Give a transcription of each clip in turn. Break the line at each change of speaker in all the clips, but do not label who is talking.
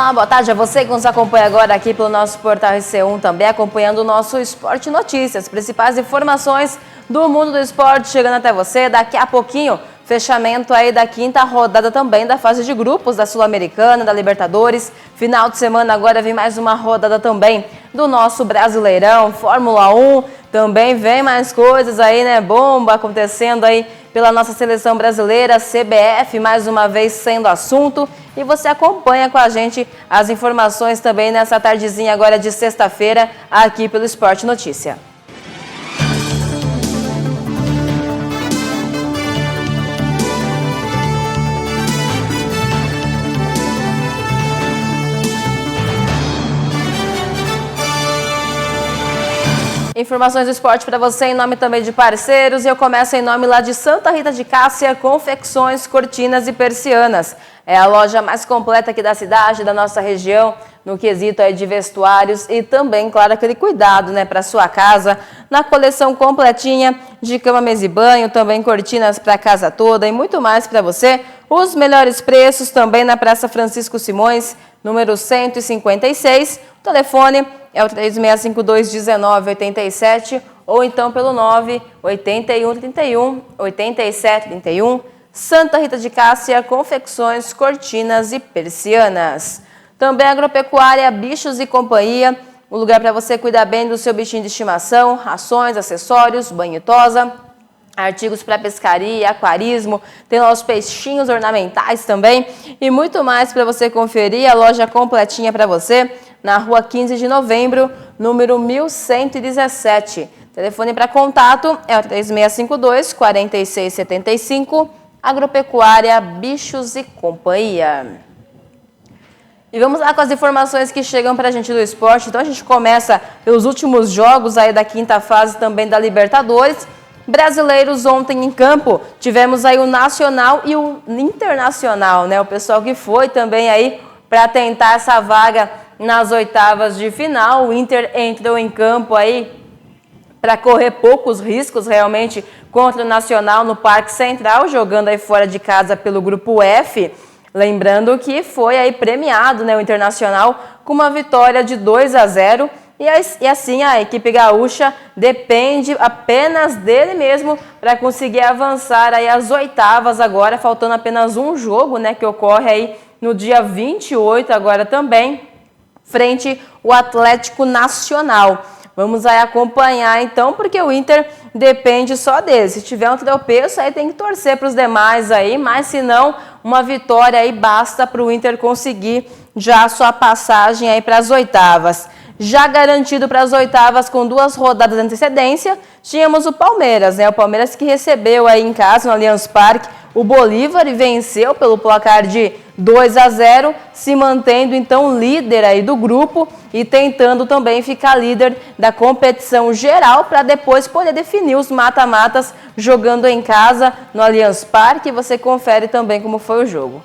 Olá, boa tarde a você que nos acompanha agora aqui pelo nosso portal RC1, também acompanhando o nosso Esporte Notícias. Principais informações do mundo do esporte chegando até você. Daqui a pouquinho, fechamento aí da quinta rodada também da fase de grupos da Sul-Americana, da Libertadores. Final de semana agora vem mais uma rodada também do nosso Brasileirão, Fórmula 1. Também vem mais coisas aí, né? Bomba acontecendo aí pela nossa seleção brasileira, CBF mais uma vez sendo assunto. E você acompanha com a gente as informações também nessa tardezinha agora de sexta-feira aqui pelo Esporte Notícia. Informações do esporte para você em nome também de parceiros, e eu começo em nome lá de Santa Rita de Cássia, confecções, cortinas e persianas. É a loja mais completa aqui da cidade, da nossa região, no quesito aí de vestuários e também, claro, aquele cuidado, né, para sua casa, na coleção completinha de cama, mesa e banho, também cortinas para a casa toda e muito mais para você. Os melhores preços também na Praça Francisco Simões, número 156, o telefone é o 3652-1987 ou então pelo 98131-8731. Santa Rita de Cássia, confecções, cortinas e persianas. Também agropecuária, bichos e companhia, um lugar para você cuidar bem do seu bichinho de estimação, rações, acessórios, banho e tosa, artigos para pescaria, aquarismo, tem lá os peixinhos ornamentais também e muito mais para você conferir. A loja completinha para você na rua 15 de novembro, número 1117. Telefone para contato é o 3652-4675, Agropecuária, Bichos e Companhia. E vamos lá com as informações que chegam para a gente do esporte. Então a gente começa pelos últimos jogos aí da quinta fase também da Libertadores. Brasileiros ontem em campo, tivemos aí o Nacional e o Internacional, né? O pessoal que foi também aí para tentar essa vaga nas oitavas de final. O Inter entrou em campo aí para correr poucos riscos realmente contra o Nacional no Parque Central, jogando aí fora de casa pelo Grupo F. Lembrando que foi aí premiado, né, o Internacional com uma vitória de 2-0. E assim a equipe gaúcha depende apenas dele mesmo para conseguir avançar aí às oitavas agora, faltando apenas um jogo, né, que ocorre aí no dia 28 agora também, frente ao Atlético Nacional. Vamos aí acompanhar então, porque o Inter depende só dele. Se tiver um tropeço, aí tem que torcer para os demais aí, mas se não, uma vitória aí basta para o Inter conseguir já a sua passagem aí para as oitavas. Já garantido para as oitavas com 2 rodadas de antecedência, tínhamos o Palmeiras, né? O Palmeiras que recebeu aí em casa, no Allianz Parque, o Bolívar e venceu pelo placar de 2-0, se mantendo então líder aí do grupo e tentando também ficar líder da competição geral para depois poder definir os mata-matas jogando em casa no Allianz Parque. Você confere também como foi o jogo.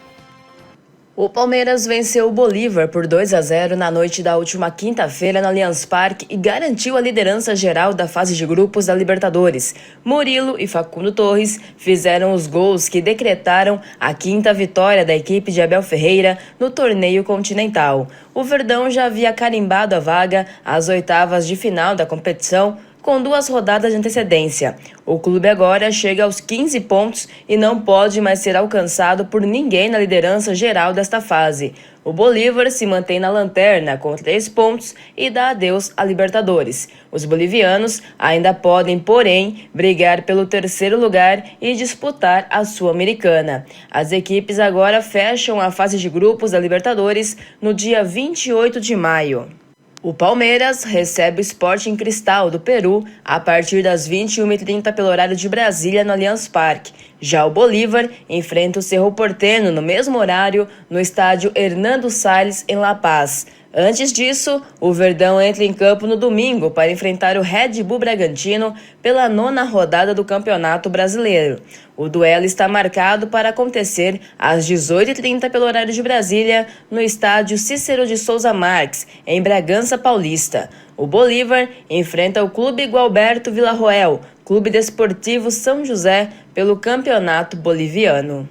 O Palmeiras venceu o Bolívar por 2-0 na noite da última quinta-feira no Allianz Parque e garantiu a liderança geral da fase de grupos da Libertadores. Murilo e Facundo Torres fizeram os gols que decretaram a quinta vitória da equipe de Abel Ferreira no torneio continental. O Verdão já havia carimbado a vaga às oitavas de final da competição, com 2 rodadas de antecedência. O clube agora chega aos 15 pontos e não pode mais ser alcançado por ninguém na liderança geral desta fase. O Bolívar se mantém na lanterna com 3 pontos e dá adeus à Libertadores. Os bolivianos ainda podem, porém, brigar pelo 3º lugar e disputar a Sul-Americana. As equipes agora fecham a fase de grupos da Libertadores no dia 28 de maio. O Palmeiras recebe o Sporting Cristal do Peru a partir das 21h30 pelo horário de Brasília no Allianz Parque. Já o Bolívar enfrenta o Cerro Porteño no mesmo horário no estádio Hernando Salles em La Paz. Antes disso, o Verdão entra em campo no domingo para enfrentar o Red Bull Bragantino pela 9ª rodada do Campeonato Brasileiro. O duelo está marcado para acontecer às 18h30 pelo horário de Brasília, no estádio Cícero de Souza Marques, em Bragança Paulista. O Bolívar enfrenta o Clube Gualberto Villarroel, Clube Desportivo São José, pelo Campeonato Boliviano.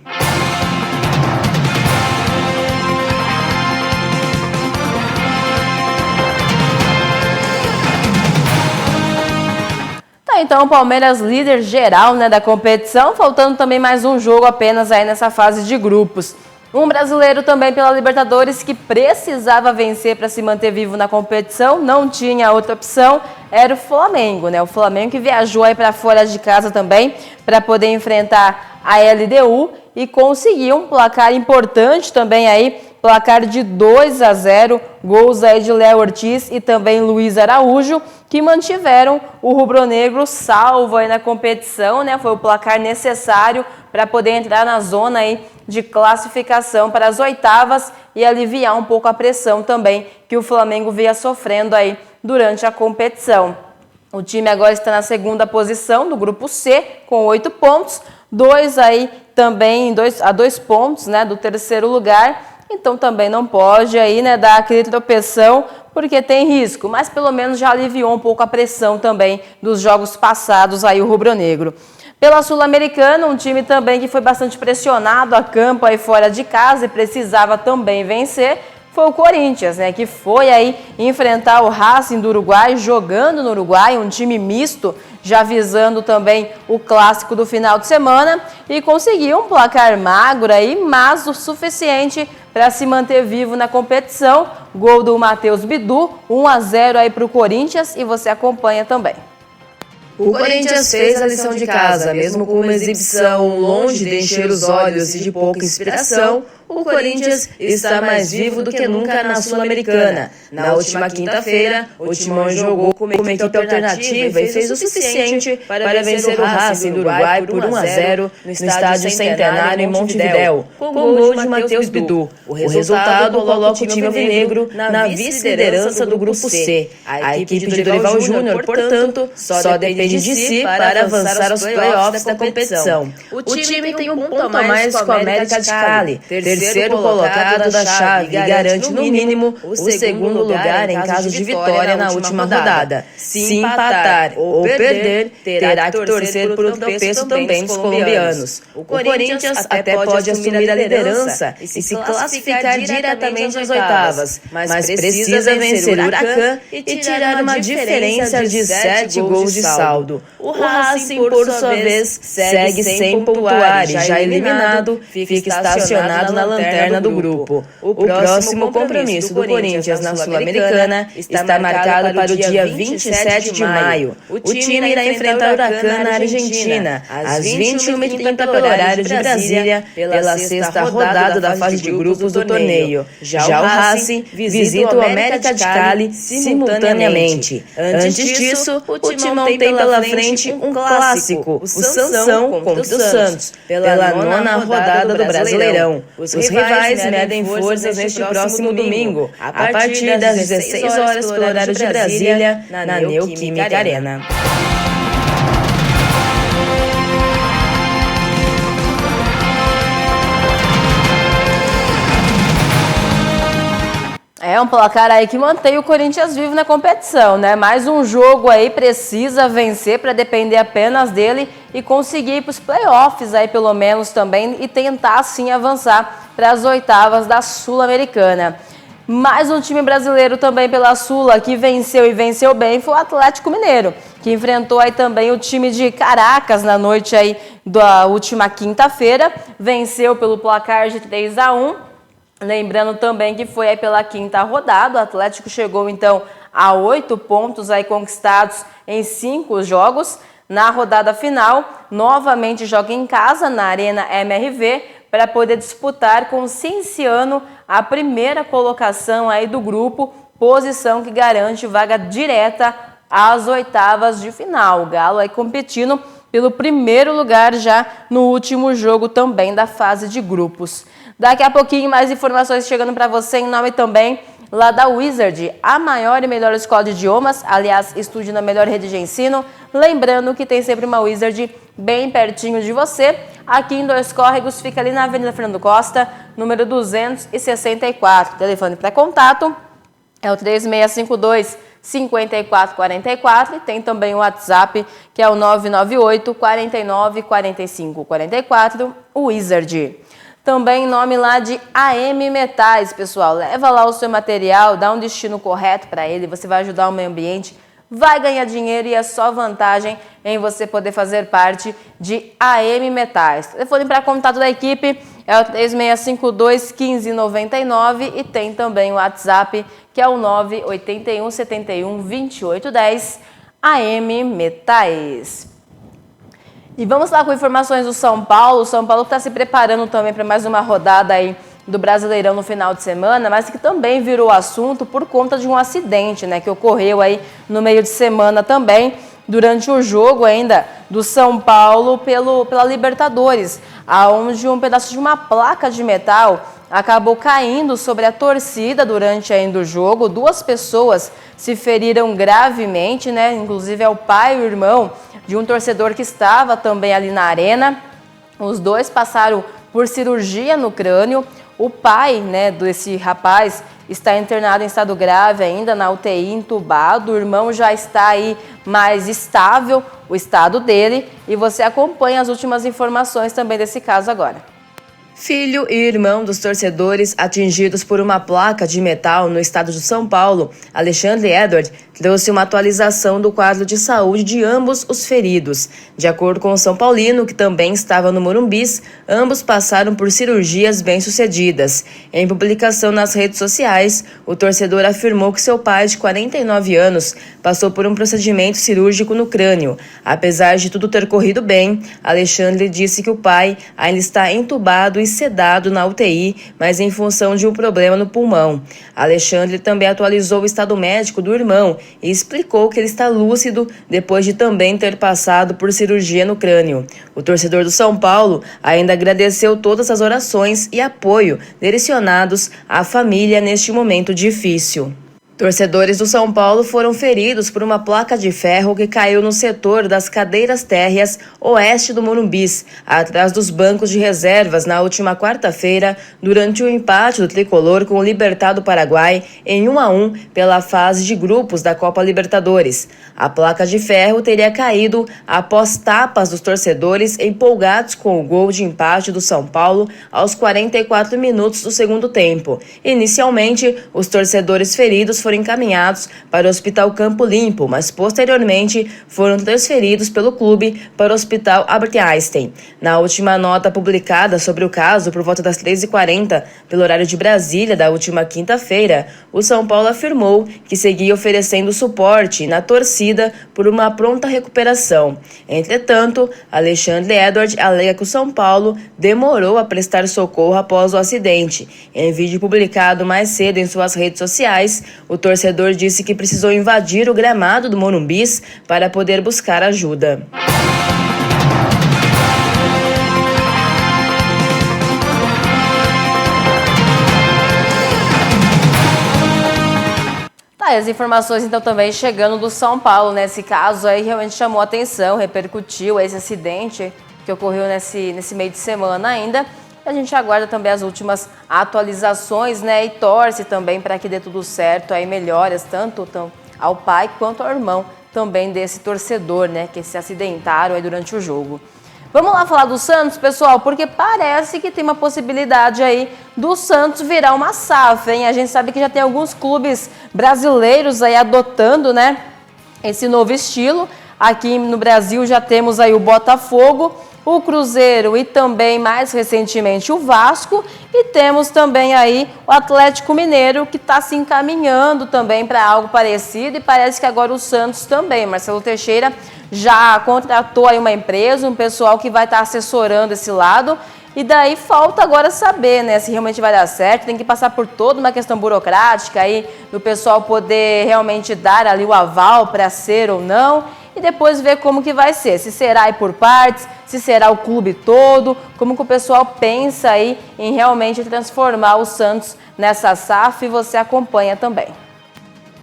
então o Palmeiras líder geral, né, da competição, faltando também mais um jogo apenas aí nessa fase de grupos. Um brasileiro também pela Libertadores que precisava vencer para se manter vivo na competição, não tinha outra opção, era o Flamengo, né? O Flamengo que viajou aí para fora de casa também para poder enfrentar a LDU e conseguiu um placar importante também aí, placar de 2-0, gols aí de Léo Ortiz e também Luiz Araújo, que mantiveram o rubro-negro salvo aí na competição, né? Foi o placar necessário para poder entrar na zona aí de classificação para as oitavas e aliviar um pouco a pressão também que o Flamengo vinha sofrendo aí durante a competição. O time agora está na segunda posição do grupo C com 8 pontos, a 2 pontos, né, do terceiro lugar. Então também não pode aí, né, dar aquele tropeção, porque tem risco, mas pelo menos já aliviou um pouco a pressão também dos jogos passados aí o rubro-negro. Pela Sul-Americana, um time também que foi bastante pressionado a campo aí fora de casa e precisava também vencer, foi o Corinthians, né, que foi aí enfrentar o Racing do Uruguai, jogando no Uruguai, um time misto, já visando também o clássico do final de semana, e conseguiu um placar magro aí, mas o suficiente para se manter vivo na competição. Gol do Matheus Bidu, 1-0 aí para o Corinthians, e você acompanha também.
O Corinthians fez a lição de casa, mesmo com uma exibição longe de encher os olhos e de pouca inspiração. O Corinthians está mais vivo do que nunca na Sul-Americana. Na última quinta-feira, o Timão jogou com uma equipe alternativa e fez o suficiente para vencer o Racing do Uruguai por 1-0 no Estádio Centenário em Montevidéu, com gol de Matheus Bidu. O resultado coloca o time alvinegro na vice-liderança do Grupo C. A equipe de Dorival Júnior, portanto, só depende de si para avançar aos play-offs da competição. O time tem um ponto a mais com a América de Cali, terceiro colocado da chave, e garante no mínimo o segundo lugar em caso de vitória na última rodada. Se empatar ou perder, terá que torcer por um tropeço também dos colombianos. O Corinthians até pode assumir a liderança e se classificar diretamente às oitavas, mas precisa vencer o Huracan e tirar uma diferença de 7 gols de saldo. O Racing, por sua vez, segue sem pontuar e, já eliminado, fica estacionado na lanterna do grupo. O próximo compromisso do Corinthians na Sul-Americana está marcado para o dia 27 de maio. O time irá enfrentar o Huracan na Argentina, às 21h30 pelo horário de Brasília, pela sexta rodada da fase de grupos do torneio. Já o Racing visita o América de Cali simultaneamente. Antes disso, o Timão tem pela frente um clássico, o Sansão contra o Santos, pela nona rodada do Brasileirão. Os rivais medem forças neste próximo domingo, a partir das 16 horas pelo horário de Brasília, na Neoquímica Arena.
É um placar aí que mantém o Corinthians vivo na competição, né? Mais um jogo aí, precisa vencer para depender apenas dele e conseguir ir para os playoffs aí pelo menos também e tentar assim avançar para as oitavas da Sul-Americana. Mais um time brasileiro também pela Sula que venceu e venceu bem foi o Atlético Mineiro, que enfrentou aí também o time de Caracas na noite aí da última quinta-feira, venceu pelo placar de 3-1. Lembrando também que foi aí pela quinta rodada, o Atlético chegou então a 8 pontos aí conquistados em 5 jogos. Na rodada final, novamente joga em casa, na Arena MRV, para poder disputar com o Cienciano a primeira colocação aí do grupo, posição que garante vaga direta às oitavas de final. O Galo aí competindo pelo primeiro lugar já no último jogo também da fase de grupos. Daqui a pouquinho mais informações chegando para você em nome também lá da Wizard, a maior e melhor escola de idiomas, aliás, estude na melhor rede de ensino. Lembrando que tem sempre uma Wizard bem pertinho de você. Aqui em Dois Córregos, fica ali na Avenida Fernando Costa, número 264. Telefone para contato é o 3652-5444 e tem também o WhatsApp, que é o 998 49 45 44, o Wizard. Também em nome lá de AM Metais, pessoal. Leva lá o seu material, dá um destino correto para ele, você vai ajudar o meio ambiente, vai ganhar dinheiro e é só vantagem em você poder fazer parte de AM Metais. O telefone para contato da equipe é o 3652-1599 e tem também o WhatsApp, que é o 981 71 2810, AM Metais. E vamos lá com informações do São Paulo. O São Paulo está se preparando também para mais uma rodada aí do Brasileirão no final de semana, mas que também virou assunto por conta de um acidente, né, que ocorreu aí no meio de semana também, durante o jogo ainda do São Paulo pela Libertadores, aonde um pedaço de uma placa de metal acabou caindo sobre a torcida durante ainda o jogo. 2 pessoas se feriram gravemente, né, inclusive é o pai e o irmão de um torcedor que estava também ali na arena. Os 2 passaram por cirurgia no crânio. O pai, né, desse rapaz está internado em estado grave ainda na UTI, entubado. O irmão já está aí mais estável, o estado dele. E você acompanha as últimas informações também desse caso agora.
Filho e irmão dos torcedores atingidos por uma placa de metal no estado de São Paulo, Alexandre Edward, trouxe uma atualização do quadro de saúde de ambos os feridos. De acordo com o São Paulino, que também estava no Morumbis, ambos passaram por cirurgias bem-sucedidas. Em publicação nas redes sociais, o torcedor afirmou que seu pai, de 49 anos, passou por um procedimento cirúrgico no crânio. Apesar de tudo ter corrido bem, Alexandre disse que o pai ainda está entubado e sedado na UTI, mas em função de um problema no pulmão. Alexandre também atualizou o estado médico do irmão e explicou que ele está lúcido depois de também ter passado por cirurgia no crânio. O torcedor do São Paulo ainda agradeceu todas as orações e apoio direcionados à família neste momento difícil. Torcedores do São Paulo foram feridos por uma placa de ferro que caiu no setor das cadeiras térreas oeste do Morumbis, atrás dos bancos de reservas na última quarta-feira, durante o empate do tricolor com o Libertad do Paraguai em 1-1 pela fase de grupos da Copa Libertadores. A placa de ferro teria caído após tapas dos torcedores empolgados com o gol de empate do São Paulo aos 44 minutos do segundo tempo. Inicialmente, os torcedores feridos foram encaminhados para o Hospital Campo Limpo, mas posteriormente foram transferidos pelo clube para o Hospital Albert Einstein. Na última nota publicada sobre o caso, por volta das 13h40, pelo horário de Brasília da última quinta-feira, o São Paulo afirmou que seguia oferecendo suporte na torcida por uma pronta recuperação. Entretanto, Alexandre Edward alega que o São Paulo demorou a prestar socorro após o acidente. Em vídeo publicado mais cedo em suas redes sociais, o torcedor disse que precisou invadir o gramado do Morumbis para poder buscar ajuda.
As informações então também chegando do São Paulo, né? Esse caso aí realmente chamou atenção, repercutiu esse acidente que ocorreu nesse meio de semana ainda. A gente aguarda também as últimas atualizações, né? E torce também para que dê tudo certo, aí melhoras tanto ao pai quanto ao irmão também desse torcedor, né? Que se acidentaram aí durante o jogo. Vamos lá falar do Santos, pessoal, porque parece que tem uma possibilidade aí do Santos virar uma SAF, hein? A gente sabe que já tem alguns clubes brasileiros aí adotando, né, esse novo estilo. Aqui no Brasil já temos aí o Botafogo, o Cruzeiro e também, mais recentemente, o Vasco. E temos também aí o Atlético Mineiro, que está se encaminhando também para algo parecido. E parece que agora o Santos também. Marcelo Teixeira já contratou aí uma empresa, um pessoal que vai estar assessorando esse lado. E daí falta agora saber, né, se realmente vai dar certo. Tem que passar por toda uma questão burocrática aí, do pessoal poder realmente dar ali o aval para ser ou não. E depois ver como que vai ser, se será aí por partes, se será o clube todo, como que o pessoal pensa aí em realmente transformar o Santos nessa SAF, e você acompanha também.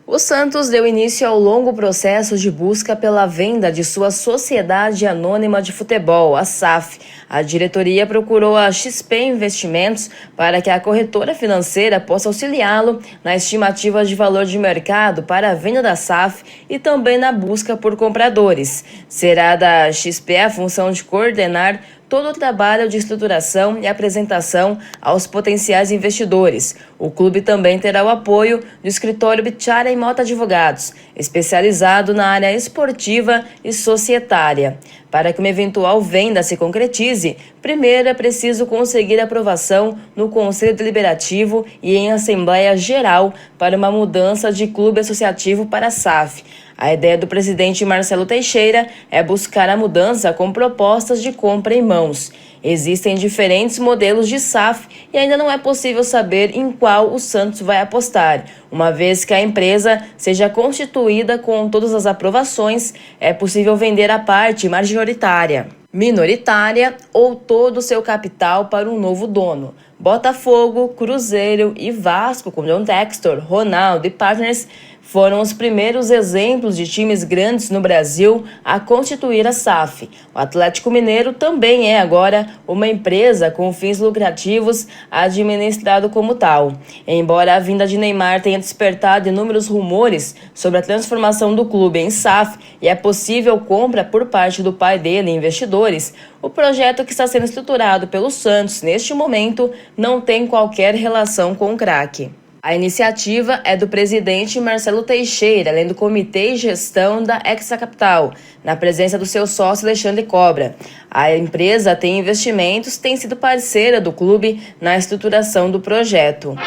O Santos deu início ao longo processo de busca pela venda de sua Sociedade Anônima de Futebol, a SAF. A diretoria procurou a XP Investimentos para que a corretora financeira possa auxiliá-lo na estimativa de valor de mercado para a venda da SAF e também na busca por compradores. Será da XP a função de coordenar todo o trabalho de estruturação e apresentação aos potenciais investidores. O clube também terá o apoio do escritório Bichara e Mota Advogados, especializado na área esportiva e societária. Para que uma eventual venda se concretize, primeiro é preciso conseguir aprovação no Conselho Deliberativo e em Assembleia Geral para uma mudança de clube associativo para a SAF. A ideia do presidente Marcelo Teixeira é buscar a mudança com propostas de compra em mãos. Existem diferentes modelos de SAF e ainda não é possível saber em qual o Santos vai apostar. Uma vez que a empresa seja constituída com todas as aprovações, é possível vender a parte majoritária, minoritária ou todo o seu capital para um novo dono. Botafogo, Cruzeiro e Vasco, com John Textor, Ronaldo e partners, foram os primeiros exemplos de times grandes no Brasil a constituir a SAF. O Atlético Mineiro também é agora uma empresa com fins lucrativos administrado como tal. Embora a vinda de Neymar tenha despertado inúmeros rumores sobre a transformação do clube em SAF e a possível compra por parte do pai dele e investidores, o projeto que está sendo estruturado pelo Santos neste momento não tem qualquer relação com o craque. A iniciativa é do presidente Marcelo Teixeira, além do comitê de gestão da Hexa Capital, na presença do seu sócio Alexandre Cobra. A empresa tem investimentos, tem sido parceira do clube na estruturação do projeto.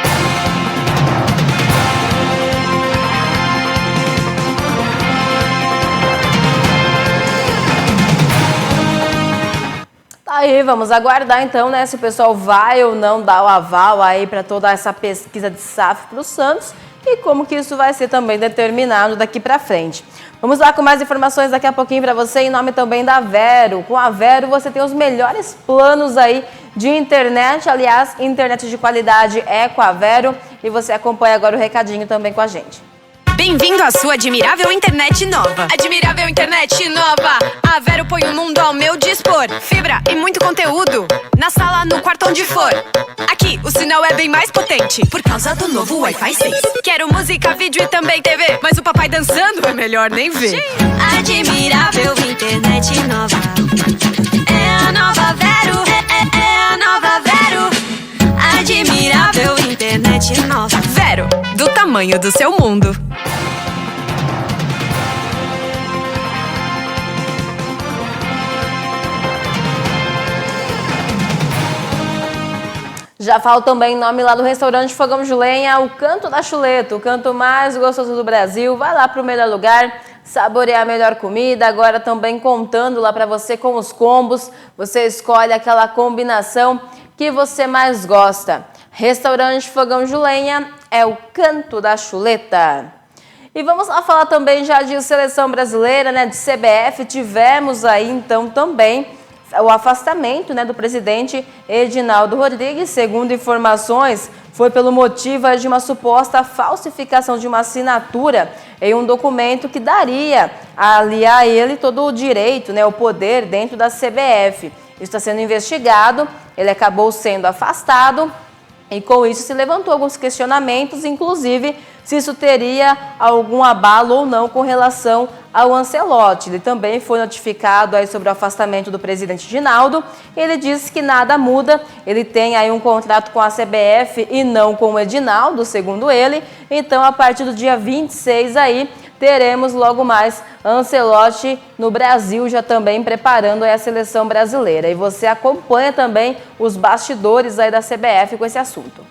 Aí, vamos aguardar então, né, se o pessoal vai ou não dar o aval aí para toda essa pesquisa de SAF para o Santos e como que isso vai ser também determinado daqui para frente. Vamos lá com mais informações daqui a pouquinho para você, em nome também da Vero. Com a Vero você tem os melhores planos aí de internet, aliás, internet de qualidade é com a Vero e você acompanha agora o recadinho também com a gente.
Bem-vindo à sua admirável internet nova. Admirável internet nova. A Vero põe o mundo ao meu dispor. Fibra e muito conteúdo. Na sala, no quarto, onde for. Aqui, o sinal é bem mais potente por causa do novo Wi-Fi 6. Quero música, vídeo e também TV, mas o papai dançando é melhor nem ver. Admirável internet nova. É a nova Vero. É a nova Vero. Admirável internet nova. Vero, do tamanho do seu mundo.
Já falo também em nome lá do restaurante Fogão de Lenha, o Canto da Chuleta, o canto mais gostoso do Brasil. Vai lá para o melhor lugar, saborear a melhor comida. Agora também contando lá para você com os combos. Você escolhe aquela combinação que você mais gosta. Restaurante Fogão de Lenha é o Canto da Chuleta. E vamos lá falar também já de seleção brasileira, né, de CBF. Tivemos aí então também o afastamento, né, do presidente Edinaldo Rodrigues. Segundo informações, foi pelo motivo de uma suposta falsificação de uma assinatura em um documento que daria ali a ele todo o direito, né, o poder dentro da CBF. Isso está sendo investigado, ele acabou sendo afastado e com isso se levantou alguns questionamentos, inclusive se isso teria algum abalo ou não com relação ao Ancelotti. Ele também foi notificado aí sobre o afastamento do presidente Edinaldo. Ele disse que nada muda, ele tem aí um contrato com a CBF e não com o Edinaldo, segundo ele. Então, a partir do dia 26 aí, teremos logo mais Ancelotti no Brasil, já também preparando aí a seleção brasileira. E você acompanha também os bastidores aí da CBF com esse assunto.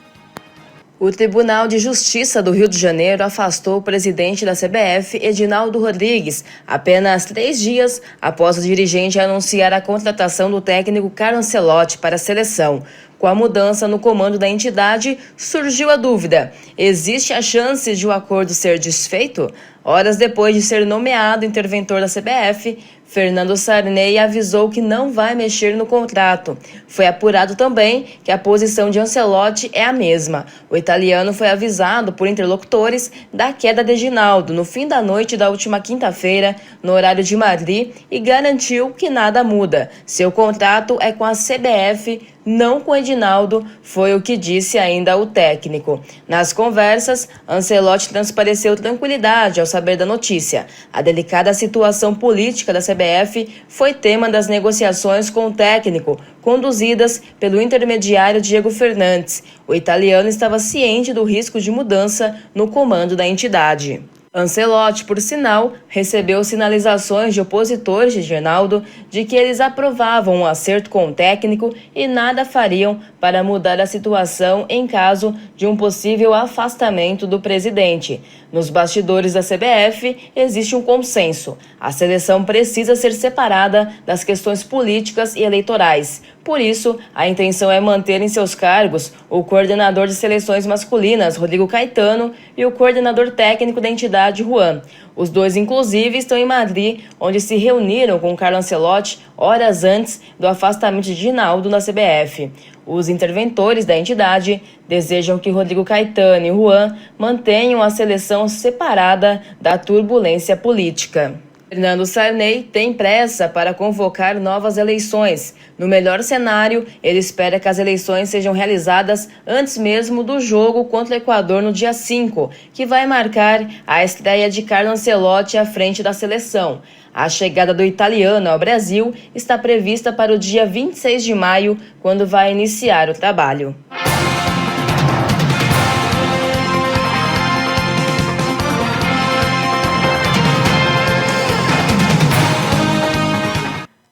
O Tribunal de Justiça do Rio de Janeiro afastou o presidente da CBF, Edinaldo Rodrigues, apenas 3 dias após o dirigente anunciar a contratação do técnico Carlo Ancelotti para a seleção. Com a mudança no comando da entidade, surgiu a dúvida: existe a chance de o acordo ser desfeito? Horas depois de ser nomeado interventor da CBF, Fernando Sarney avisou que não vai mexer no contrato. Foi apurado também que a posição de Ancelotti é a mesma. O italiano foi avisado por interlocutores da queda de Edinaldo no fim da noite da última quinta-feira, no horário de Madrid, e garantiu que nada muda. Seu contrato é com a CBF não com Edinaldo, foi o que disse ainda o técnico. Nas conversas, Ancelotti transpareceu tranquilidade ao saber da notícia. A delicada situação política da CBF foi tema das negociações com o técnico, conduzidas pelo intermediário Diego Fernandes. O italiano estava ciente do risco de mudança no comando da entidade. Ancelotti, por sinal, recebeu sinalizações de opositores de Edinaldo de que eles aprovavam um acerto com o técnico e nada fariam para mudar a situação em caso de um possível afastamento do presidente. Nos bastidores da CBF existe um consenso. A seleção precisa ser separada das questões políticas e eleitorais. Por isso, a intenção é manter em seus cargos o coordenador de seleções masculinas, Rodrigo Caetano, e o coordenador técnico da entidade, Juan. Os dois, inclusive, estão em Madrid, onde se reuniram com Carlo Ancelotti horas antes do afastamento de Edinaldo na CBF. Os interventores da entidade desejam que Rodrigo Caetano e Juan mantenham a seleção separada da turbulência política. Fernando Sarney tem pressa para convocar novas eleições. No melhor cenário, ele espera que as eleições sejam realizadas antes mesmo do jogo contra o Equador no dia 5, que vai marcar a estreia de Carlo Ancelotti à frente da seleção. A chegada do italiano ao Brasil está prevista para o dia 26 de maio, quando vai iniciar o trabalho.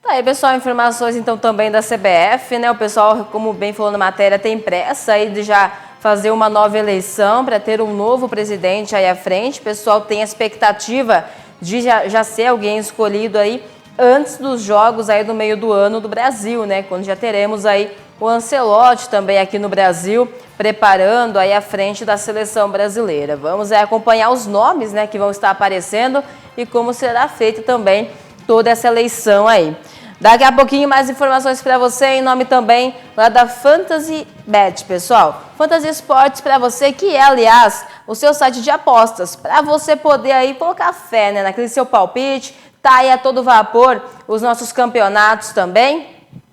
Aí, pessoal, informações então também da CBF, né? O pessoal, como bem falou na matéria, tem pressa aí de já fazer uma nova eleição para ter um novo presidente aí à frente. O pessoal tem a expectativa de já ser alguém escolhido aí antes dos jogos aí do meio do ano do Brasil, né? Quando já teremos aí o Ancelotti também aqui no Brasil, preparando aí à frente da seleção brasileira. Vamos acompanhar os nomes, né, que vão estar aparecendo e como será feita também toda essa eleição aí. Daqui a pouquinho mais informações para você em nome também lá da Fantasy Bet, pessoal. Fantasy Esportes para você, que é, aliás, o seu site de apostas, para você poder aí colocar fé, né, naquele seu palpite. Tá aí a todo vapor os nossos campeonatos também.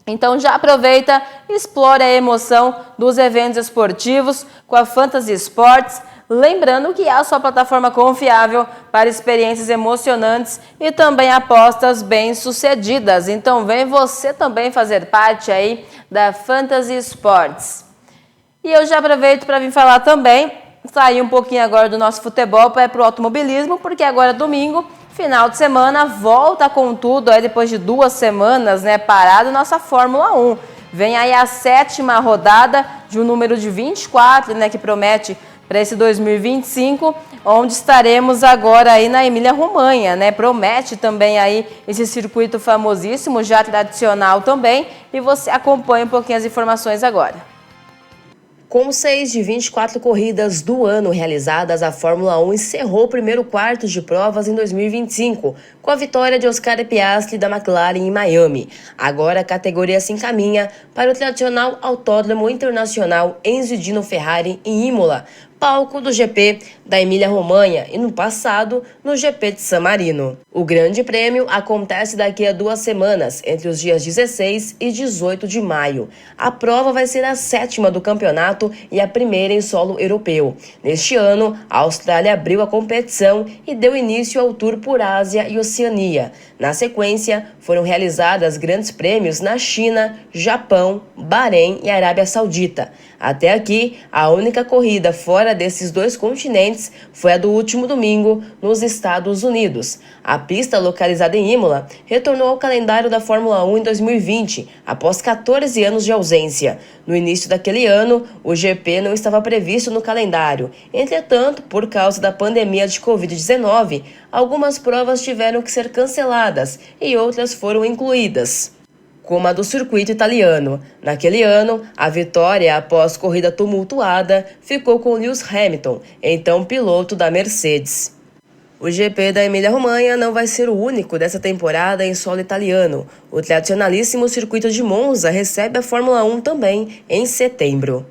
Então já aproveita e explora a emoção dos eventos esportivos com a Fantasy Esportes. Lembrando que é a sua plataforma confiável para experiências emocionantes e também apostas bem-sucedidas. Então vem você também fazer parte aí da Fantasy Sports. E eu já aproveito para vir falar também, sair um pouquinho agora do nosso futebol para ir para o automobilismo, porque agora domingo, final de semana, volta com tudo aí depois de 2 semanas, né, parado nossa Fórmula 1. Vem aí a 7ª rodada de um número de 24, né, que promete para esse 2025, onde estaremos agora aí na Emília-Romanha, né? Promete também aí esse circuito famosíssimo, já tradicional também, e você acompanha um pouquinho as informações agora.
Com 6 de 24 corridas do ano realizadas, a Fórmula 1 encerrou o primeiro quarto de provas em 2025, com a vitória de Oscar Piastri da McLaren em Miami. Agora a categoria se encaminha para o tradicional Autódromo Internacional Enzo Dino Ferrari em Imola, palco do GP da Emília-Romanha e, no passado, no GP de San Marino. O Grande Prêmio acontece daqui a 2 semanas, entre os dias 16 e 18 de maio. A prova vai ser a 7ª do campeonato e a primeira em solo europeu. Neste ano, a Austrália abriu a competição e deu início ao tour por Ásia e Oceania. Na sequência, foram realizadas grandes prêmios na China, Japão, Bahrein e Arábia Saudita. Até aqui, a única corrida fora desses 2 continentes foi a do último domingo, nos Estados Unidos. A pista, localizada em Imola, retornou ao calendário da Fórmula 1 em 2020, após 14 anos de ausência. No início daquele ano, o GP não estava previsto no calendário. Entretanto, por causa da pandemia de Covid-19, algumas provas tiveram que ser canceladas e outras foram incluídas, como a do circuito italiano. Naquele ano, a vitória após corrida tumultuada ficou com Lewis Hamilton, então piloto da Mercedes. O GP da Emília-Romanha não vai ser o único dessa temporada em solo italiano. O tradicionalíssimo circuito de Monza recebe a Fórmula 1 também em setembro.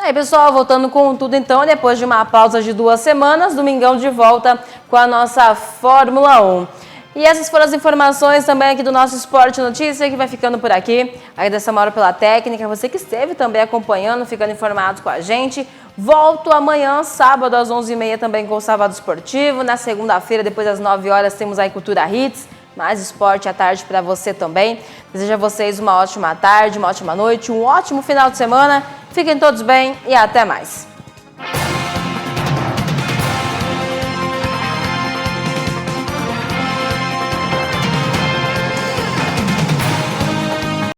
Aí, pessoal, voltando com tudo então, depois de uma pausa de 2 semanas, domingão de volta com a nossa Fórmula 1. E essas foram as informações também aqui do nosso Esporte Notícia, que vai ficando por aqui. Agradeço a Mauro pela técnica, você que esteve também acompanhando, ficando informado com a gente. Volto amanhã, sábado, às 11h30, também com o Sábado Esportivo. Na segunda-feira, depois das 9 horas, temos aí Cultura Hits. Mais esporte à tarde para você também. Desejo a vocês uma ótima tarde, uma ótima noite, um ótimo final de semana. Fiquem todos bem e até mais.